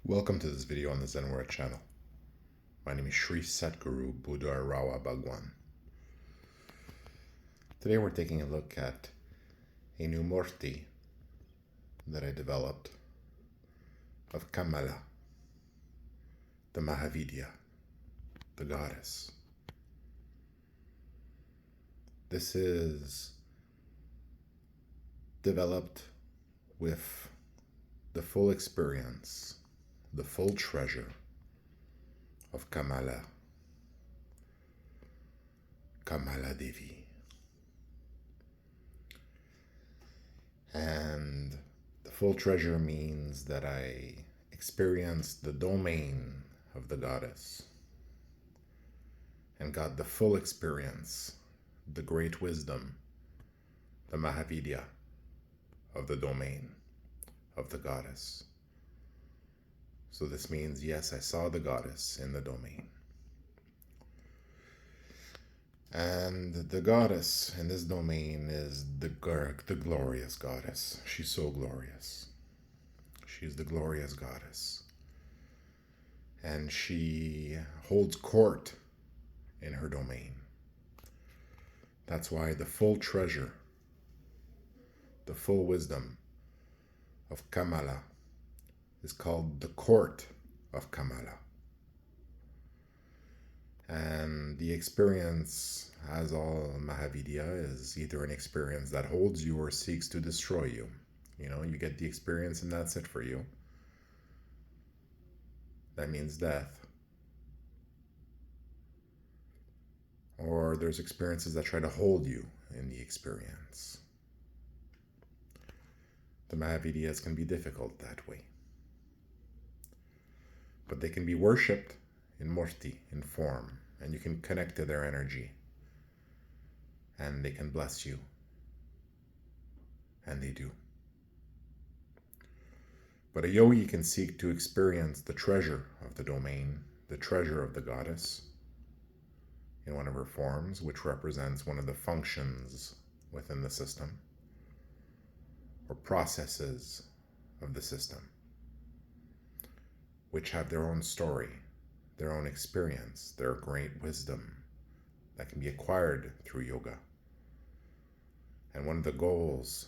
Welcome to this video on the Zenwara channel. My name is Sri Satguru Buddha Rawa Bhagwan. Today we're taking a look at a new Murti that I developed of Kamala, the Mahavidya, the goddess. This is developed with the full experience, the full treasure of Kamala, Kamala Devi. And the full treasure means that I experienced the domain of the goddess and got the full experience, the great wisdom, the Mahavidya of the domain of the goddess. So this means, yes, I saw the goddess in the domain. And the goddess in this domain is the glorious goddess. She's so glorious. She's the glorious goddess. And she holds court in her domain. That's why the full treasure, the full wisdom of Kamala is called the court of Kamala. And the experience, as all Mahavidya, is either an experience that holds you or seeks to destroy you. You know, you get the experience and that's it for you. That means death. Or there's experiences that try to hold you in the experience. The Mahavidyas can be difficult that way. But they can be worshipped in Murti, in form, and you can connect to their energy. And they can bless you. And they do. But a yogi can seek to experience the treasure of the domain, the treasure of the goddess, in one of her forms, which represents one of the functions within the system, or processes of the system, which have their own story, their own experience, their great wisdom that can be acquired through yoga. And one of the goals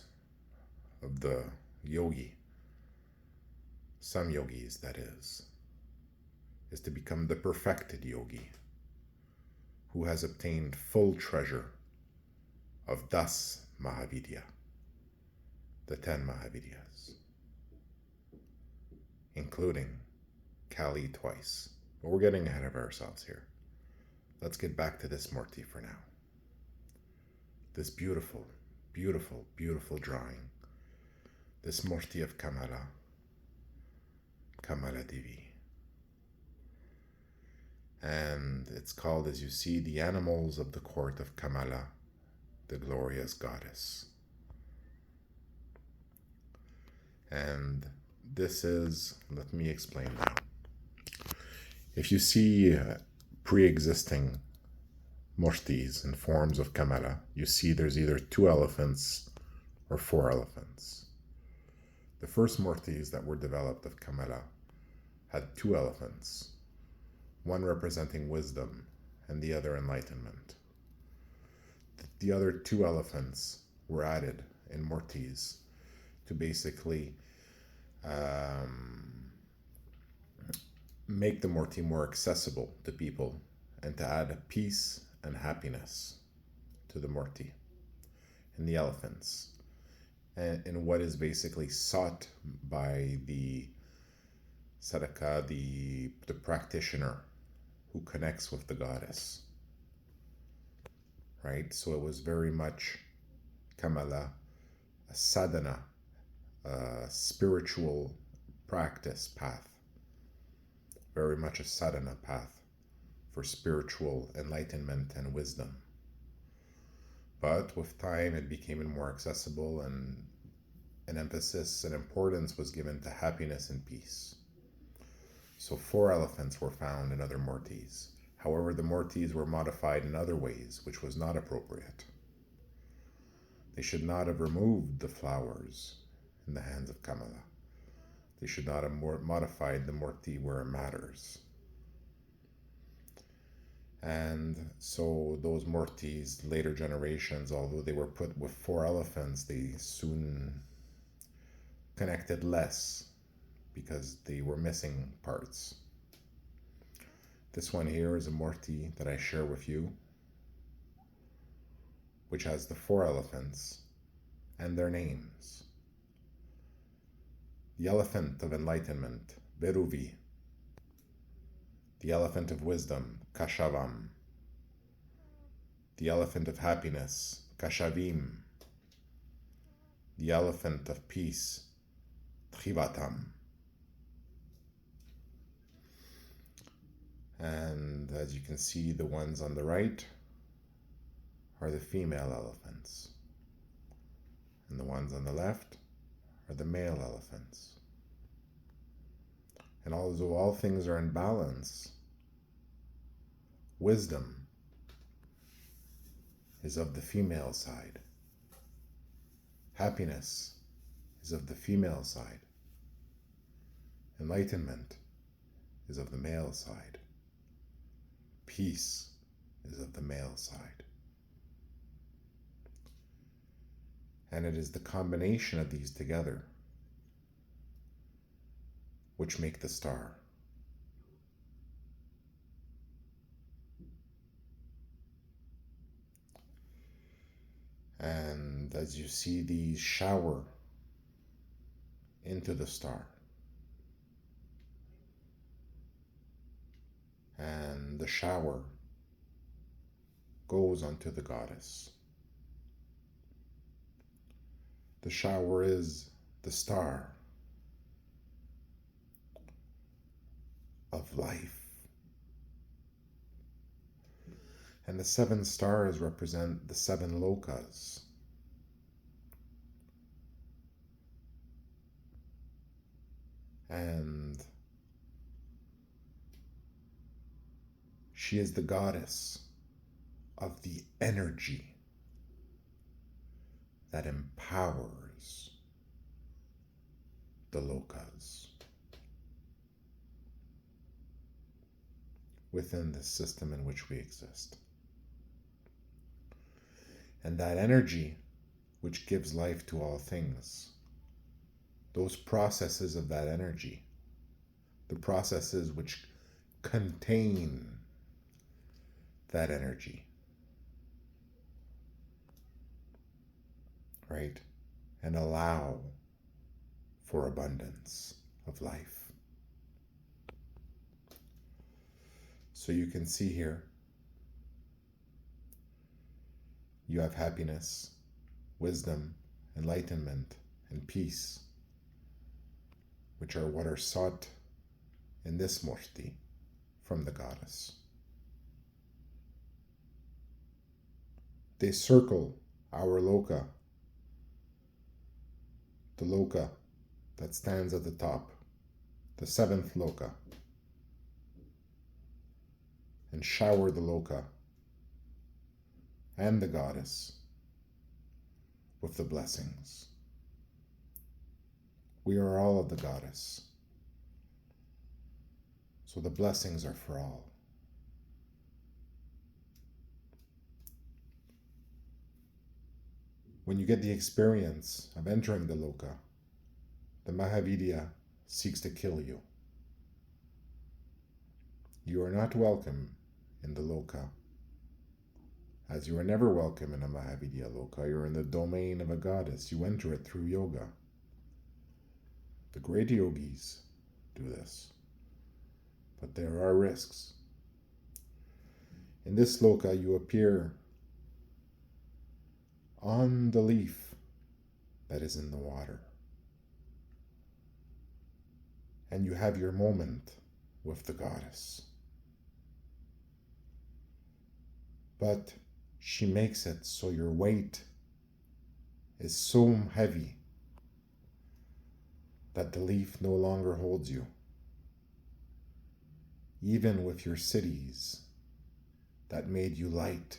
of the yogi, some yogis that is to become the perfected yogi who has obtained full treasure of Das Mahavidya, the 10 Mahavidyas, including Kali twice. But we're getting ahead of ourselves here. Let's get back to this Murti for now. This beautiful, beautiful, beautiful drawing. This Murti of Kamala, Kamala Devi. And it's called, as you see, the animals of the court of Kamala, the glorious goddess. And this is, let me explain now. If you see pre-existing Murtis in forms of Kamala, you see there's either 2 elephants or 4 elephants. The first Murtis that were developed of Kamala had 2 elephants, one representing wisdom and the other enlightenment. The other 2 elephants were added in Murtis to basically make the Murti more accessible to people and to add peace and happiness to the Murti and the elephants, and what is basically sought by the sadhaka, the practitioner who connects with the goddess, right? So it was very much Kamala, a sadhana, a spiritual practice path, very much a sadhana path for spiritual enlightenment and wisdom. But with time, it became more accessible, and an emphasis and importance was given to happiness and peace. So 4 elephants were found in other Murtis. However, the Murtis were modified in other ways, which was not appropriate. They should not have removed the flowers in the hands of Kamala. They should not have modified the Murti where it matters. And so those Murtis, later generations, although they were put with 4 elephants, they soon connected less because they were missing parts. This one here is a Murti that I share with you, which has the 4 elephants and their names. The elephant of enlightenment, Beruvi. The elephant of wisdom, Kashavam. The elephant of happiness, Kashavim. The elephant of peace, Trivatam. And as you can see, the ones on the right are the female elephants. And the ones on the left are the male elephants. And although all things are in balance, wisdom is of the female side. Happiness is of the female side. Enlightenment is of the male side. Peace is of the male side. And it is the combination of these together which make the star. And as you see these shower into the star, and the shower goes onto the goddess. The shower is the star of life. And the 7 stars represent the 7 lokas. And she is the goddess of the energy that empowers the lokas within the system in which we exist. And that energy which gives life to all things, those processes of that energy, the processes which contain that energy, right? And allow for abundance of life. So you can see here, you have happiness, wisdom, enlightenment, and peace, which are what are sought in this Murti from the goddess. They circle our loka, the loka that stands at the top, the 7th loka, and shower the loka and the goddess with the blessings. We are all of the goddess, so the blessings are for all. When you get the experience of entering the loka, the Mahavidya seeks to kill you. You are not welcome in the loka, as you are never welcome in a Mahavidya loka. You're in the domain of a goddess. You enter it through yoga. The great yogis do this, but there are risks. In this loka, you appear on the leaf that is in the water, and you have your moment with the goddess. But she makes it so your weight is so heavy that the leaf no longer holds you. Even with your cities that made you light,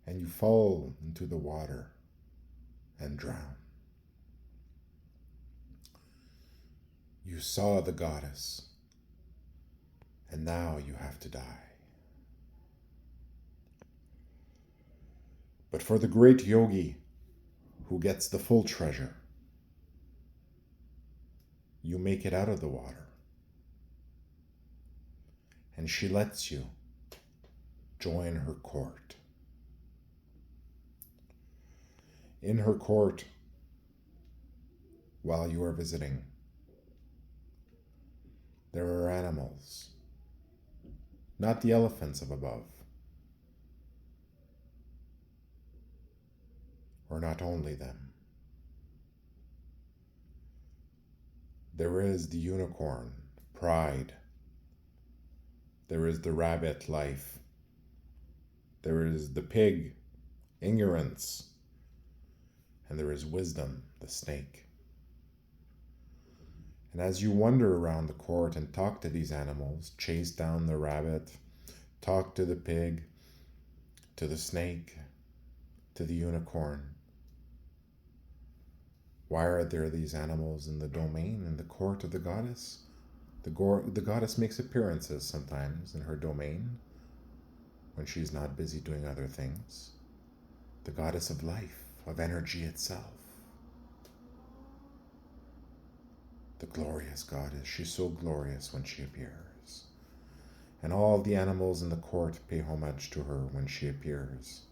and you fall into the water and drown. You saw the goddess, and now you have to die. But for the great yogi who gets the full treasure, you make it out of the water, and she lets you join her court. In her court, while you are visiting, there are animals, not the elephants of above, or not only them. There is the unicorn, pride. There is the rabbit, life. There is the pig, ignorance. And there is wisdom, the snake. And as you wander around the court and talk to these animals, chase down the rabbit, talk to the pig, to the snake, to the unicorn, why are there these animals in the domain, in the court of the goddess? The goddess makes appearances sometimes in her domain when she's not busy doing other things. The goddess of life, of energy itself. The glorious goddess, she's so glorious when she appears. And all the animals in the court pay homage to her when she appears.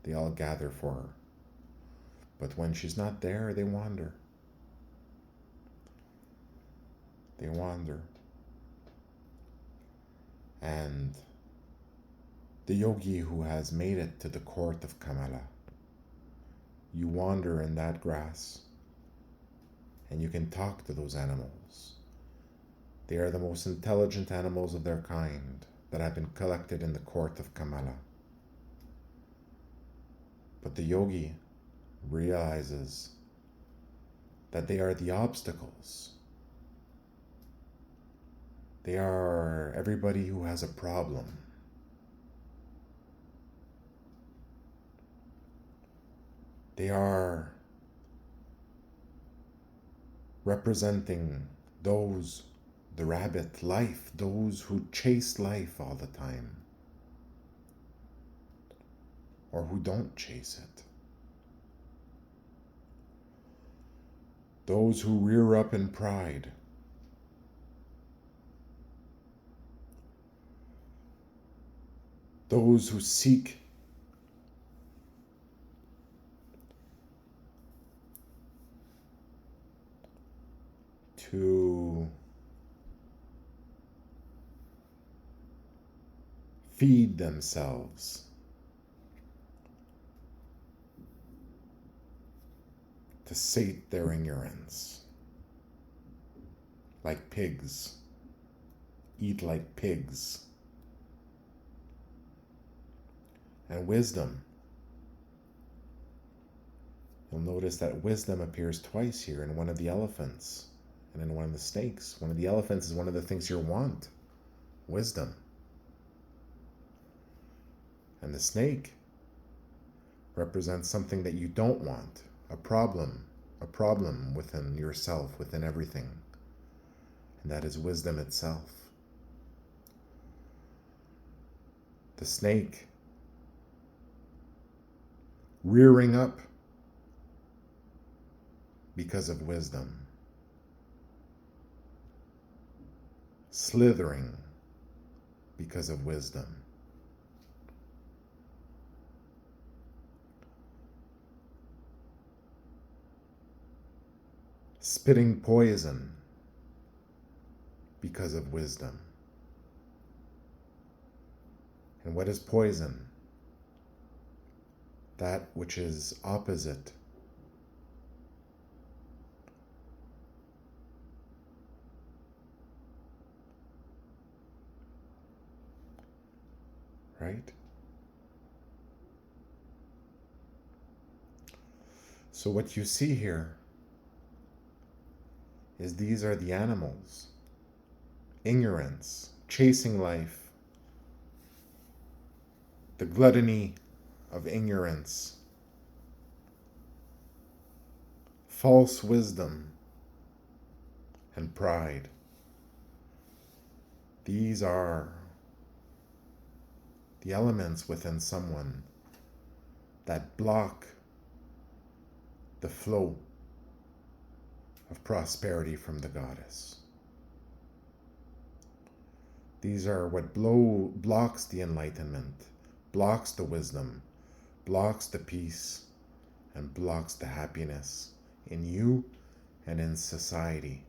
They all gather for her. But when she's not there, they wander. They wander. And the yogi who has made it to the court of Kamala, you wander in that grass and you can talk to those animals. They are the most intelligent animals of their kind that have been collected in the court of Kamala. But the yogi realizes that they are the obstacles. They are everybody who has a problem. They are representing those, the rabbit, life, those who chase life all the time, or who don't chase it. Those who rear up in pride. Those who seek to feed themselves, to sate their ignorance, like pigs, eat like pigs. And wisdom, you'll notice that wisdom appears twice here in one of the elephants and in one of the snakes. One of the elephants is one of the things you want, wisdom. And the snake represents something that you don't want, a problem within yourself, within everything. And that is wisdom itself. The snake rearing up because of wisdom, slithering because of wisdom, spitting poison because of wisdom. And what is poison? That which is opposite. Right? So what you see here is these are the animals. Ignorance, chasing life, the gluttony of ignorance, false wisdom and pride. These are the elements within someone that block the flow of prosperity from the goddess. These are what blocks the enlightenment, blocks the wisdom, blocks the peace, and blocks the happiness in you and in society.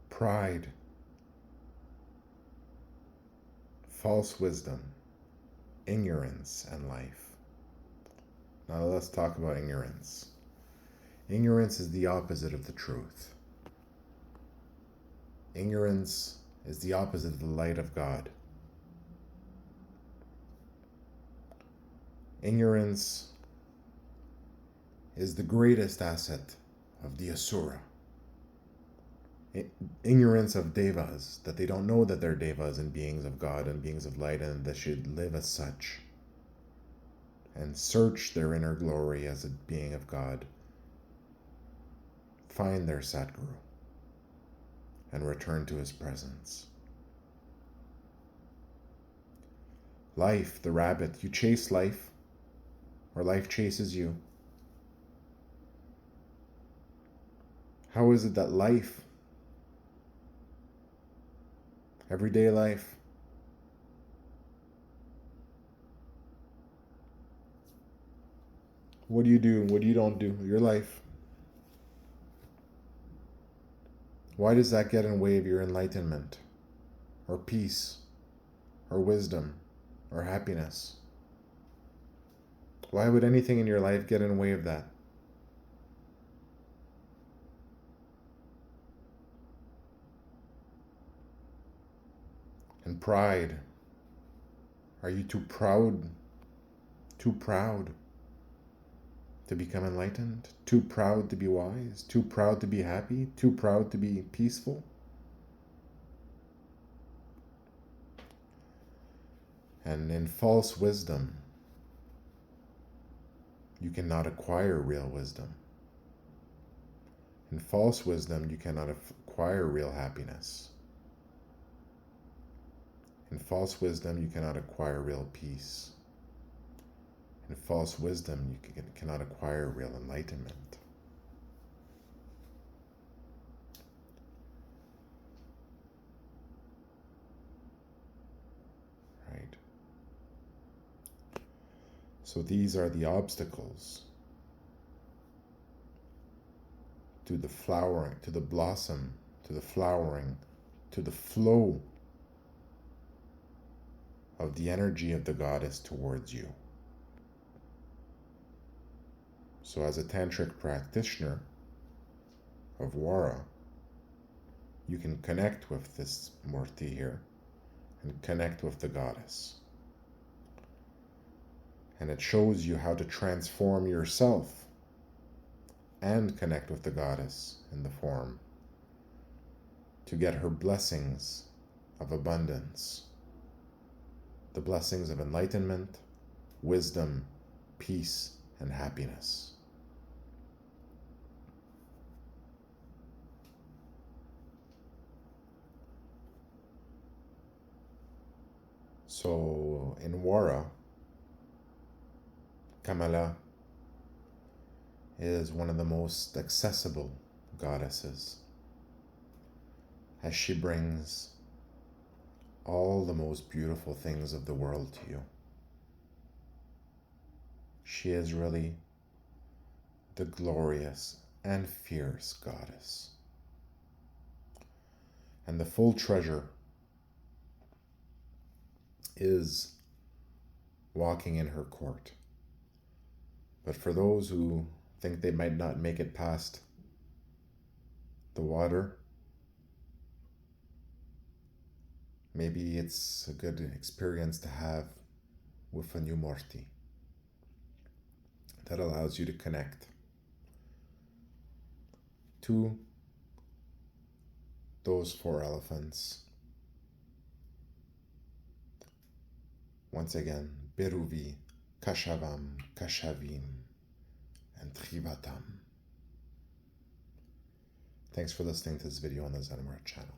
Pride, false wisdom, ignorance, and life. Now let's talk about ignorance. Ignorance is the opposite of the truth. Ignorance is the opposite of the light of God. Ignorance is the greatest asset of the Asura. Ignorance of devas, that they don't know that they're devas and beings of God and beings of light, and they should live as such and search their inner glory as a being of God, find their Satguru, and return to his presence. Life, the rabbit, you chase life, or life chases you. How is it that life, everyday life, what do you do? What do you don't do? Your life. Why does that get in the way of your enlightenment, or peace, or wisdom, or happiness? Why would anything in your life get in the way of that? And pride. Are you too proud to become enlightened? Too proud to be wise? Too proud to be happy? Too proud to be peaceful? And in false wisdom, you cannot acquire real wisdom. In false wisdom, you cannot acquire real happiness. In false wisdom, you cannot acquire real peace. In false wisdom, you cannot acquire real enlightenment. Right? So these are the obstacles to the flowering, to the blossom, to the flowering, to the flow of the energy of the goddess towards you. So as a tantric practitioner of Wara, you can connect with this Murti here and connect with the goddess. And it shows you how to transform yourself and connect with the goddess in the form to get her blessings of abundance, the blessings of enlightenment, wisdom, peace, and happiness. So in Wara, Kamala is one of the most accessible goddesses, as she brings all the most beautiful things of the world to you. She is really the glorious and fierce goddess. And the full treasure is walking in her court. But for those who think they might not make it past the water, maybe it's a good experience to have with a new Murti that allows you to connect to those 4 elephants Once again, Beruvi, Kashavam, Kashavim, and Trivatam. Thanks for listening to this video on the Zen Art channel.